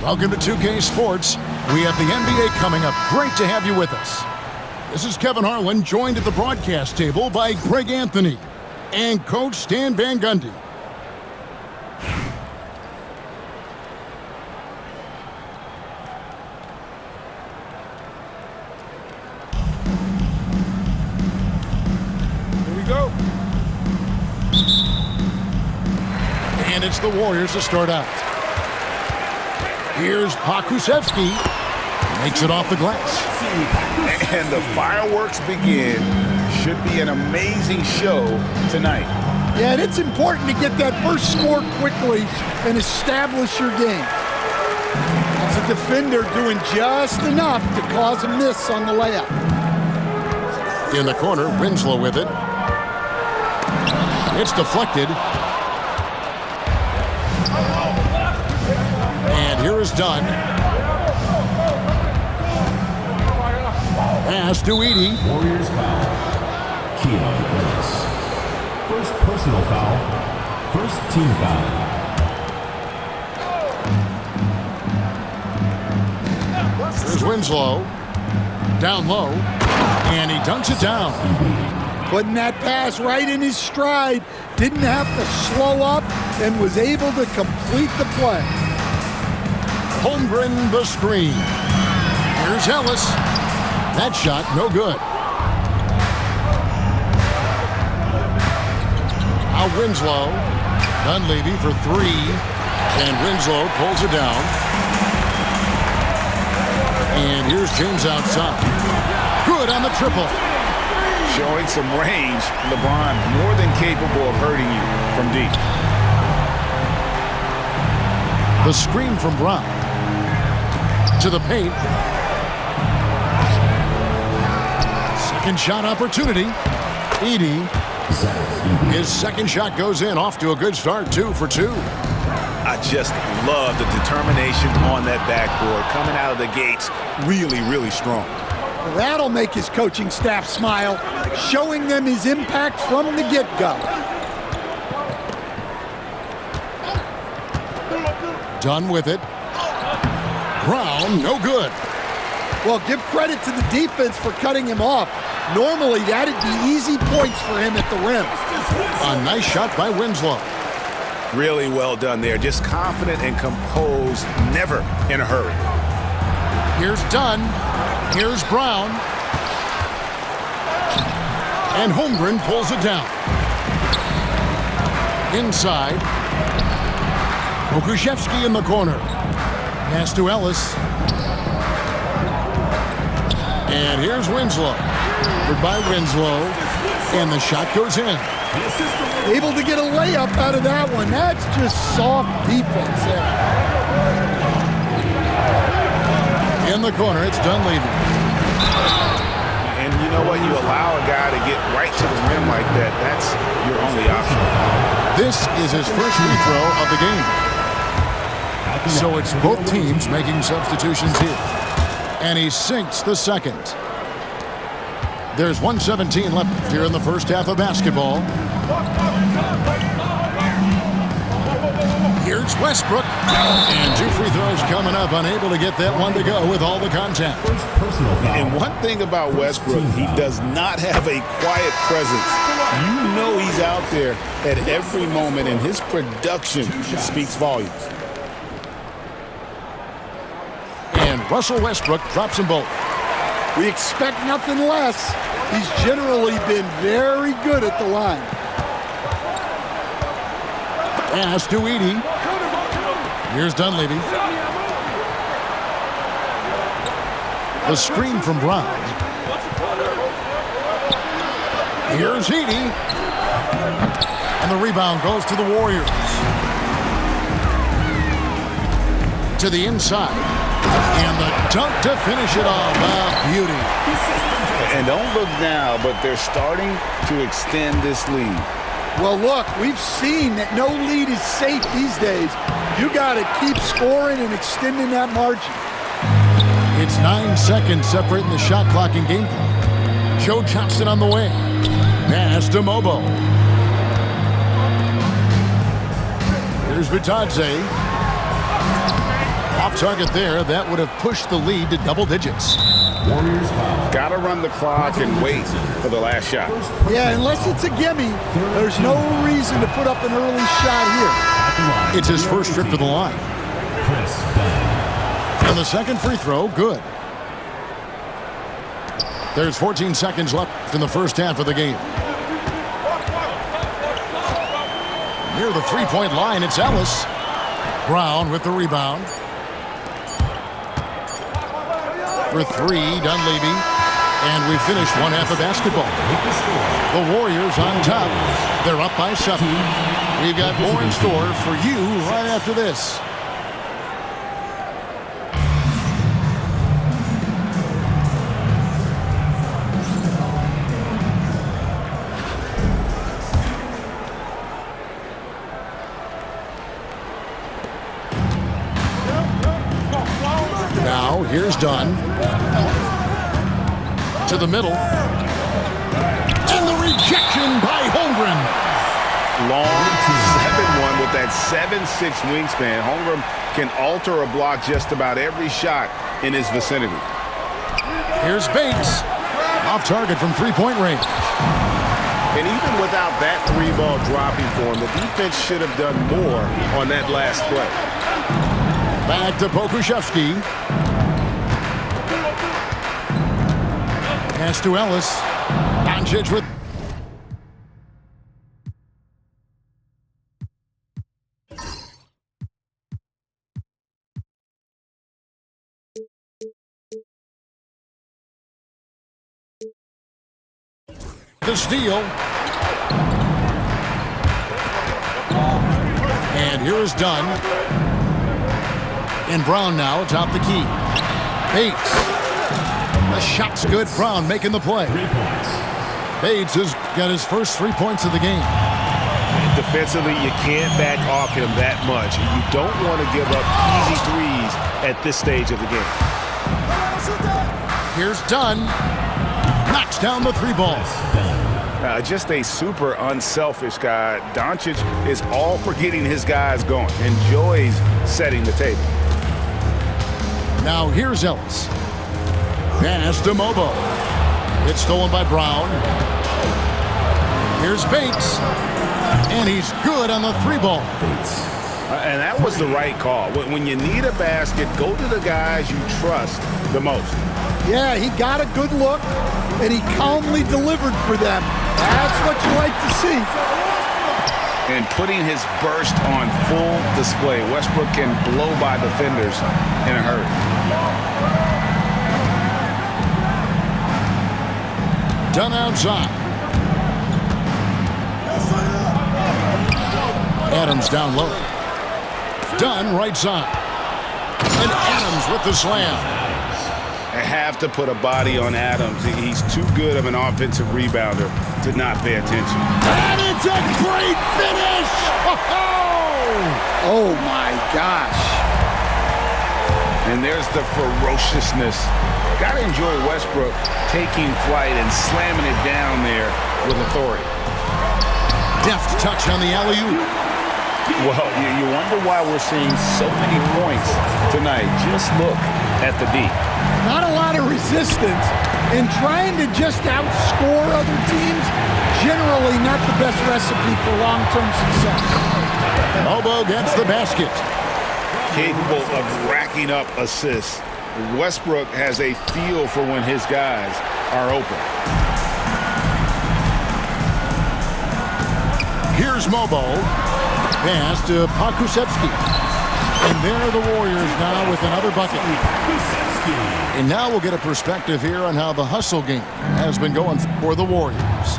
Welcome to 2K Sports. We have the NBA coming up. Great to have you with us. This is Kevin Harlan, joined at the broadcast table by Greg Anthony and Coach Stan Van Gundy. Here we go. And it's the Warriors to start out. Here's Pokusevski. Makes it off the glass. And the fireworks begin. Should be an amazing show tonight. Yeah, and it's important to get that first score quickly and establish your game. As a defender, doing just enough to cause a miss on the layup. In the corner, Winslow with it. It's deflected. And here is Dunn. Pass to Edey. Warriors foul. Keon Ellis. First personal foul. First team foul. There's Winslow. Down low. And he dunks it down. Putting that pass right in his stride. Didn't have to slow up and was able to complete the play. Holmgren the screen. Here's Ellis. That shot, no good. Now Winslow. Dunleavy for three. And Winslow pulls it down. And here's James outside. Good on the triple. Showing some range. LeBron more than capable of hurting you from deep. The screen from Brown. To the paint. Second shot opportunity. Edey. His second shot goes in, off to a good start, 2 for 2. I just love the determination on that backboard. Coming out of the gates really, really strong. That'll make his coaching staff smile, showing them his impact from the get-go. Done with it. Brown, no good. Well, give credit to the defense for cutting him off. Normally, that'd be easy points for him at the rim. A nice shot by Winslow. Really well done there. Just confident and composed, never in a hurry. Here's Dunn. Here's Brown. And Holmgren pulls it down. Inside. Pokusevski in the corner. Pass to Ellis. And here's Winslow. By Winslow. And the shot goes in. Able to get a layup out of that one. That's just soft defense there. In the corner, it's Dunleavy. And you know what? You allow a guy to get right to the rim like that. That's your only option. This is his first free throw of the game. So it's both teams making substitutions here. And he sinks the second. There's 1:17 left here in the first half of basketball. Here's Westbrook. And 2 free throws coming up. Unable to get that one to go with all the contact. And one thing about Westbrook, he does not have a quiet presence. You know he's out there at every moment, and his production speaks volumes. And Russell Westbrook drops them both. We expect nothing less. He's generally been very good at the line. Pass to Edey. Here's Dunleavy. The screen from Brown. Here's Edey. And the rebound goes to the Warriors. To the inside. And the dunk to finish it off. A beauty. And don't look now, but they're starting to extend this lead. Well, look, we've seen that no lead is safe these days. You got to keep scoring and extending that margin. It's 9 seconds separating the shot clock and game clock. Joe Johnston on the wing. Pass to Mobo. Here's Vitadze. Off target there. That would have pushed the lead to double digits. Warriors foul. Got to run the clock and wait for the last shot. Yeah, unless it's a gimme, there's no reason to put up an early shot here. It's his first trip to the line. Chris Dunn. And the second free throw, good. There's 14 seconds left in the first half of the game. Near the three-point line, it's Ellis. Brown with the rebound. For three, Dunleavy. And we finished one half of basketball. The Warriors on top. They're up by 7. We've got more in store for you right after this. Now, here's Dunn. To the middle. And the rejection by Holmgren. Long 7-1 with that 7'6" wingspan. Holmgren can alter a block just about every shot in his vicinity. Here's Bates. Off target from three-point range. And even without that 3-ball dropping for him, the defense should have done more on that last play. Back to Pokusevski. Pass to Ellis. Doncic with... the steal. And here is Dunn. And Brown now atop the key. Bates. The shot's good. Brown making the play. 3 points. Bates has got his first 3 points of the game. Defensively, you can't back off him that much. You don't want to give up easy threes at this stage of the game. Here's Dunn. Knocks down the 3-ball. Just a super unselfish guy. Doncic is all for getting his guys going. Enjoys setting the table. Now here's Ellis. Pass to Mobo. It's stolen by Brown. Here's Bates. And he's good on the 3-ball. And that was the right call. When you need a basket, go to the guys you trust the most. Yeah, he got a good look, and he calmly delivered for them. That's what you like to see. And putting his burst on full display. Westbrook can blow by defenders in a hurry. Dunn outside. Adams down low. Dunn right side. And Adams with the slam. I have to put a body on Adams. He's too good of an offensive rebounder to not pay attention. And it's a great finish! Oh my gosh. And there's the ferociousness. Gotta enjoy Westbrook taking flight and slamming it down there with authority. Deft touch on the alley-oop. Well, you wonder why we're seeing so many points tonight. Just look at the D. Not a lot of resistance, and trying to just outscore other teams, generally not the best recipe for long-term success. Mobo gets the basket. Capable of racking up assists. Westbrook has a feel for when his guys are open. Here's Mobo. Pass to Pokusevski. And there are the Warriors now with another bucket. And now we'll get a perspective here on how the hustle game has been going for the Warriors.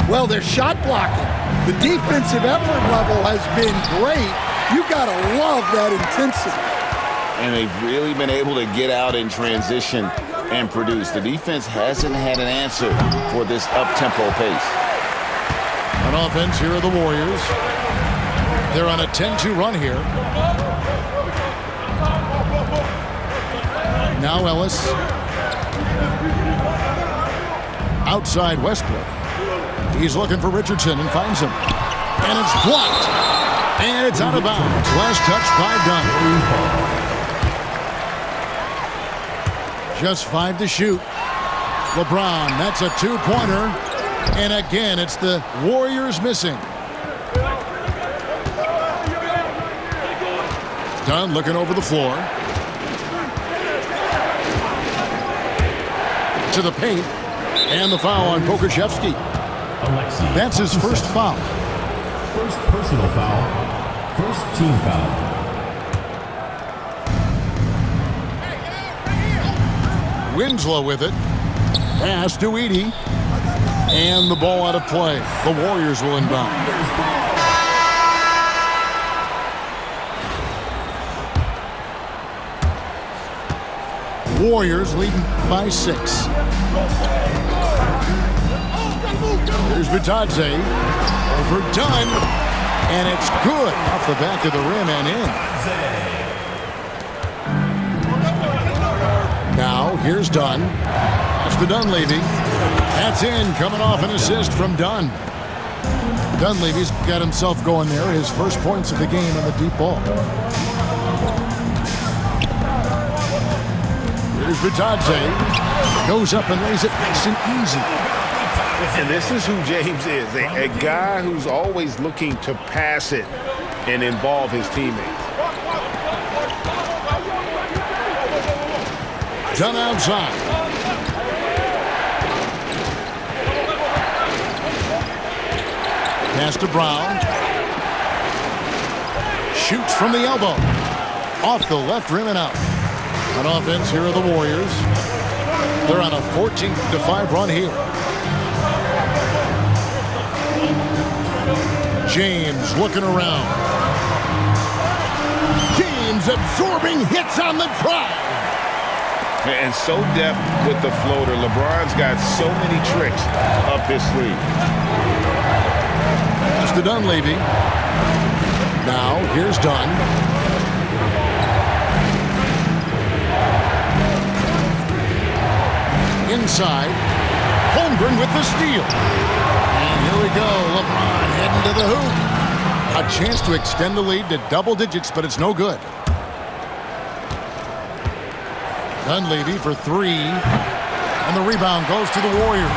Well, they're shot blocking. The defensive effort level has been great. You got to love that intensity. And they've really been able to get out in transition and produce. The defense hasn't had an answer for this up-tempo pace. On offense, here are the Warriors. They're on a 10-2 run here. Now Ellis. Outside Westbrook. He's looking for Richardson and finds him. And it's blocked. And it's out of bounds. Last touch by Dunn. Just 5 to shoot. LeBron, that's a two-pointer. And again, it's the Warriors missing. Dunn looking over the floor. To the paint. And the foul on Pokusevski. That's his first foul. First personal foul. First team foul. Winslow with it. Pass to Edey. And the ball out of play. The Warriors will inbound. Warriors leading by 6. Here's Vitadze. Over Dunn. And it's good off the back of the rim and in. Now, here's Dunn. That's to Dunleavy. That's in, coming off an assist from Dunn. Dunleavy's got himself going there. His first points of the game on the deep ball. Here's Vitadze. Goes up and lays it nice and easy. And this is who James is, a guy who's always looking to pass it and involve his teammates. Dunn outside. Pass to Brown. Shoots from the elbow. Off the left rim and out. On offense, here are the Warriors. They're on a 14-5 run here. James looking around. James absorbing hits on the drive. And so deft with the floater. LeBron's got so many tricks up his sleeve. That's to Dunleavy. Now, here's Dunn. Inside. Holmgren with the steal. And here we go. LeBron heading to the hoop. A chance to extend the lead to double digits, but it's no good. Dunleavy for 3. And the rebound goes to the Warriors.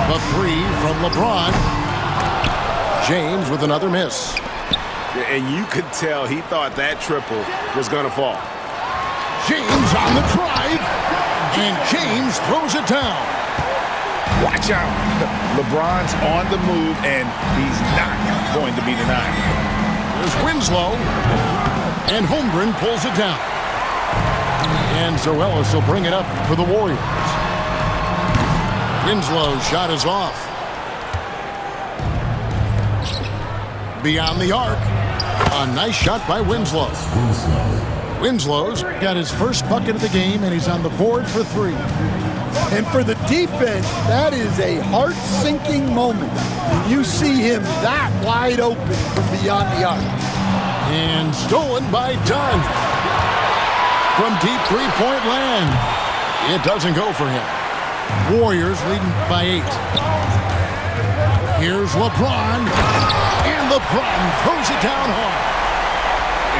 The 3 from LeBron. James with another miss. And you could tell he thought that triple was going to fall. James on the drive. And James throws it down. Watch out. LeBron's on the move, and he's not going to be denied. There's Winslow. And Holmgren pulls it down. And Zoelis will bring it up for the Warriors. Winslow's shot is off. Beyond the arc. A nice shot by Winslow. Winslow's got his first bucket of the game, and he's on the board for 3. And for the defense, that is a heart-sinking moment. You see him that wide open from beyond the arc. And stolen by Dunn. From deep three-point land. It doesn't go for him. Warriors leading by 8. Here's LeBron. And LeBron throws it down hard.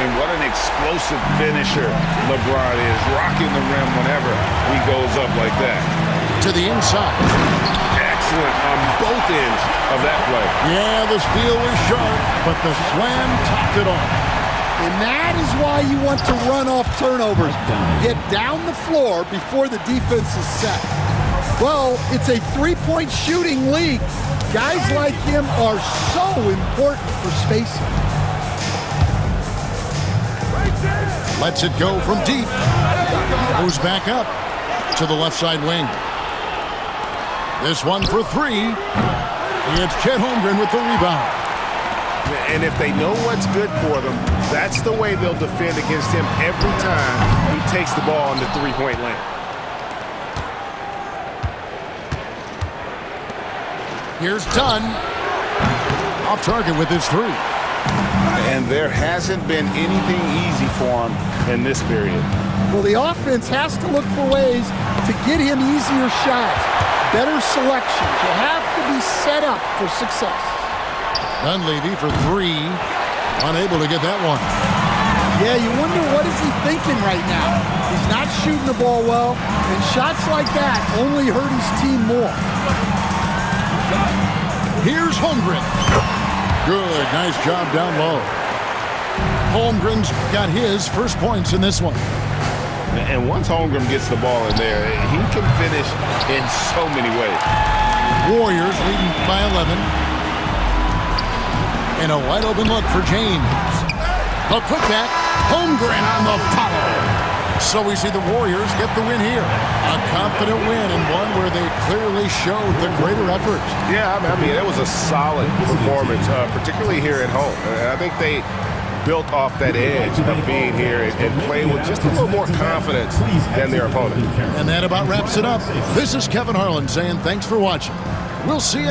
And what an explosive finisher LeBron is, rocking the rim whenever he goes up like that. To the inside. Excellent on both ends of that play. Yeah, the steal was sharp, but the slam topped it off. And that is why you want to run off turnovers. Get down the floor before the defense is set. Well, it's a three-point shooting league. Guys like him are so important for spacing. Lets it go from deep. Goes back up to the left side wing. This one for 3. It's Chet Holmgren with the rebound. And if they know what's good for them, that's the way they'll defend against him every time he takes the ball in the three-point lane. Here's Dunn. Off target with his 3. And there hasn't been anything easy for him in this period. Well, the offense has to look for ways to get him easier shots, better selection. You have to be set up for success. Dunleavy for 3. Unable to get that one. Yeah, you wonder what is he thinking right now. He's not shooting the ball well, and shots like that only hurt his team more. Here's Holmgren. Good, nice job down low. Holmgren's got his first points in this one. And once Holmgren gets the ball in there, he can finish in so many ways. Warriors leading by 11. And a wide open look for James. A putback. Holmgren on the follow. So we see the Warriors get the win here. A confident win and one where they clearly showed the greater effort. Yeah, I mean, it was a solid performance, particularly here at home. And I think they built off that edge of being here and playing with just a little more confidence than their opponent. And that about wraps it up. This is Kevin Harlan saying thanks for watching. We'll see you